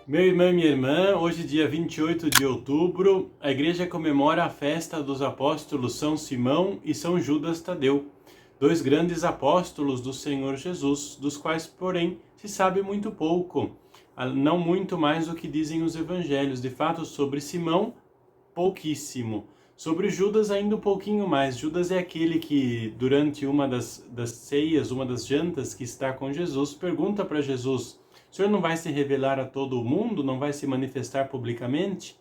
Meu irmão e minha irmã, hoje dia 28 de outubro, a igreja comemora a festa dos apóstolos São Simão e São Judas Tadeu, dois grandes apóstolos do Senhor Jesus, dos quais, porém, se sabe muito pouco, não muito mais do que dizem os evangelhos. De fato, sobre Simão, pouquíssimo. Sobre Judas, ainda um pouquinho mais. Judas é aquele que, durante uma das ceias, uma das jantas que está com Jesus, pergunta para Jesus: o Senhor não vai se revelar a todo o mundo? Não vai se manifestar publicamente?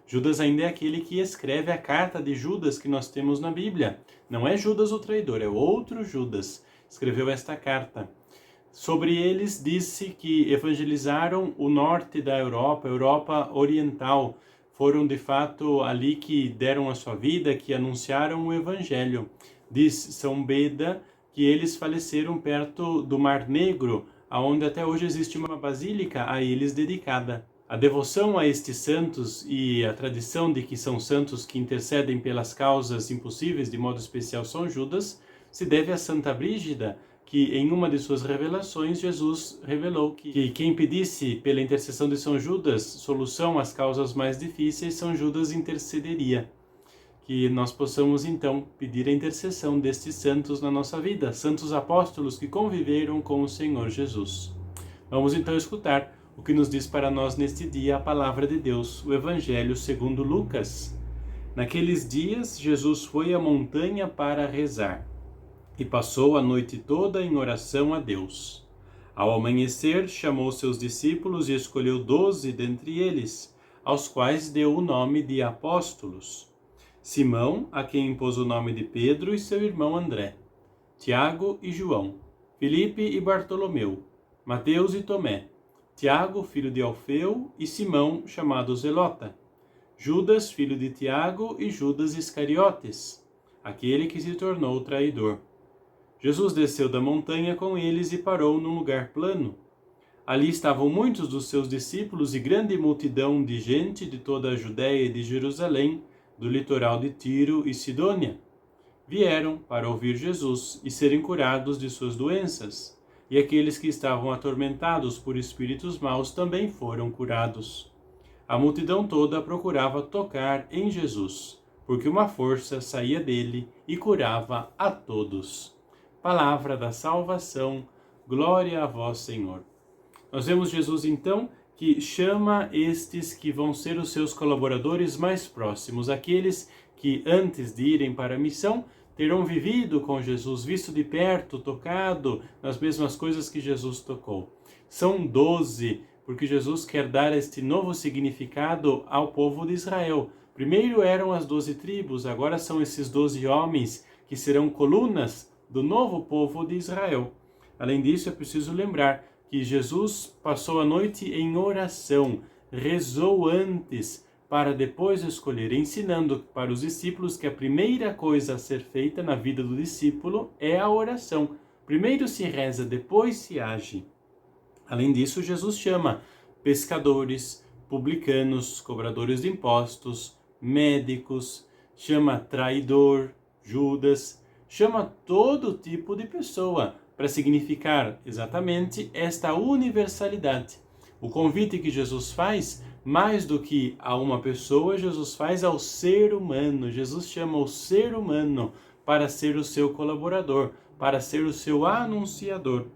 Judas ainda é aquele que escreve a carta de Judas que nós temos na Bíblia. Não é Judas o traidor, é outro Judas. Escreveu esta carta. Sobre eles disse que evangelizaram o norte da Europa, Europa Oriental. Foram de fato ali que deram a sua vida, que anunciaram o Evangelho. Diz São Beda que eles faleceram perto do Mar Negro, onde até hoje existe uma basílica a eles dedicada. A devoção a estes santos e a tradição de que são santos que intercedem pelas causas impossíveis, de modo especial São Judas, se deve a Santa Brígida, que em uma de suas revelações Jesus revelou que quem pedisse pela intercessão de São Judas solução às causas mais difíceis, São Judas intercederia. Que nós possamos então pedir a intercessão destes santos na nossa vida, santos apóstolos que conviveram com o Senhor Jesus. Vamos então escutar o que nos diz para nós neste dia a palavra de Deus, o Evangelho segundo Lucas. Naqueles dias, Jesus foi à montanha para rezar e passou a noite toda em oração a Deus. Ao amanhecer, chamou seus discípulos e escolheu 12 dentre eles, aos quais deu o nome de apóstolos: Simão, a quem impôs o nome de Pedro, e seu irmão André, Tiago e João, Filipe e Bartolomeu, Mateus e Tomé, Tiago, filho de Alfeu, e Simão, chamado Zelota, Judas, filho de Tiago, e Judas Iscariotes, aquele que se tornou traidor. Jesus desceu da montanha com eles e parou num lugar plano. Ali estavam muitos dos seus discípulos e grande multidão de gente de toda a Judéia e de Jerusalém, do litoral de Tiro e Sidônia. Vieram para ouvir Jesus e serem curados de suas doenças, e aqueles que estavam atormentados por espíritos maus também foram curados. A multidão toda procurava tocar em Jesus, porque uma força saía dele e curava a todos. Palavra da salvação, glória a vós, Senhor. Nós vemos Jesus, então, que chama estes que vão ser os seus colaboradores mais próximos, aqueles que, antes de irem para a missão, terão vivido com Jesus, visto de perto, tocado nas mesmas coisas que Jesus tocou. São 12, porque Jesus quer dar este novo significado ao povo de Israel. Primeiro eram as 12 tribos, agora são esses 12 homens que serão colunas do novo povo de Israel. Além disso, é preciso lembrar que Jesus passou a noite em oração, rezou antes, para depois escolher, ensinando para os discípulos que a primeira coisa a ser feita na vida do discípulo é a oração. Primeiro se reza, depois se age. Além disso, Jesus chama pescadores, publicanos, cobradores de impostos, médicos, chama traidor, Judas, chama todo tipo de pessoa para significar exatamente esta universalidade. O convite que Jesus faz, mais do que a uma pessoa, Jesus faz ao ser humano. Jesus chama o ser humano para ser o seu colaborador, para ser o seu anunciador.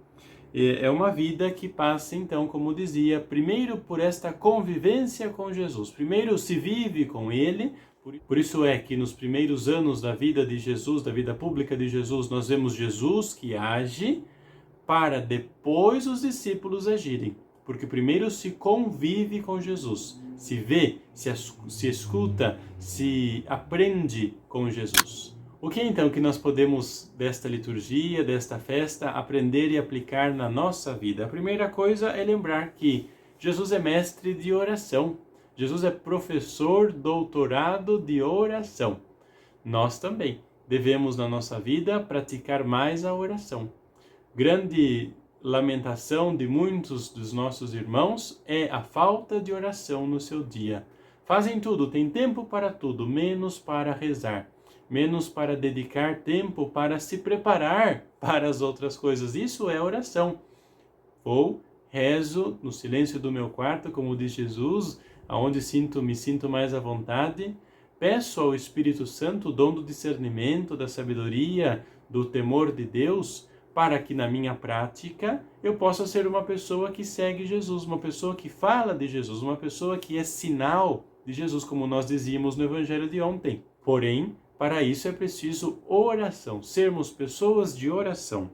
É uma vida que passa, então, como dizia, primeiro por esta convivência com Jesus. Primeiro se vive com Ele. Por isso é que nos primeiros anos da vida de Jesus, da vida pública de Jesus, nós vemos Jesus que age para depois os discípulos agirem. Porque primeiro se convive com Jesus, se vê, se escuta, se aprende com Jesus. O que então que nós podemos, desta liturgia, desta festa, aprender e aplicar na nossa vida? A primeira coisa é lembrar que Jesus é mestre de oração. Jesus é professor doutorado de oração. Nós também devemos, na nossa vida, praticar mais a oração. Grande lamentação de muitos dos nossos irmãos é a falta de oração no seu dia. Fazem tudo, têm tempo para tudo, menos para rezar, menos para dedicar tempo para se preparar para as outras coisas. Isso é oração. Vou rezo no silêncio do meu quarto, como diz Jesus, aonde me sinto mais à vontade. Peço ao Espírito Santo o dom do discernimento, da sabedoria, do temor de Deus, para que na minha prática eu possa ser uma pessoa que segue Jesus, uma pessoa que fala de Jesus, uma pessoa que é sinal de Jesus, como nós dizíamos no Evangelho de ontem. Porém, para isso é preciso oração, sermos pessoas de oração.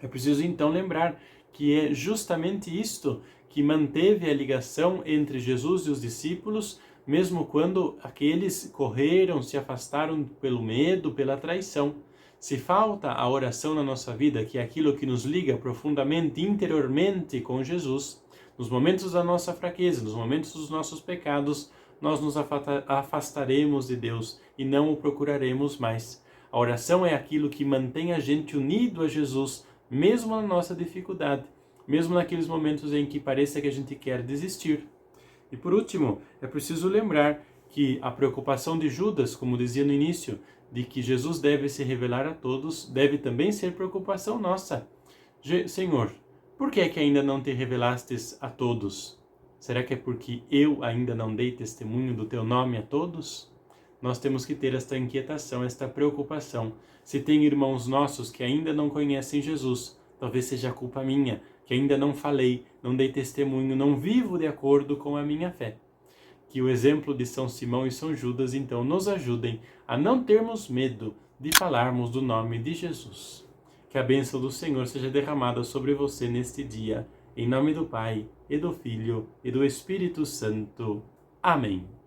É preciso então lembrar que é justamente isto que manteve a ligação entre Jesus e os discípulos, mesmo quando aqueles correram, se afastaram pelo medo, pela traição. Se falta a oração na nossa vida, que é aquilo que nos liga profundamente, interiormente com Jesus, nos momentos da nossa fraqueza, nos momentos dos nossos pecados, nós nos afastaremos de Deus e não o procuraremos mais. A oração é aquilo que mantém a gente unido a Jesus, mesmo na nossa dificuldade, mesmo naqueles momentos em que pareça que a gente quer desistir. E por último, é preciso lembrar que a preocupação de Judas, como dizia no início, de que Jesus deve se revelar a todos, deve também ser preocupação nossa. Senhor, por que é que ainda não te revelastes a todos? Será que é porque eu ainda não dei testemunho do teu nome a todos? Nós temos que ter esta inquietação, esta preocupação. Se tem irmãos nossos que ainda não conhecem Jesus, talvez seja culpa minha, que ainda não falei, não dei testemunho, não vivo de acordo com a minha fé. Que o exemplo de São Simão e São Judas, então, nos ajudem a não termos medo de falarmos do nome de Jesus. Que a bênção do Senhor seja derramada sobre você neste dia, em nome do Pai, e do Filho, e do Espírito Santo. Amém.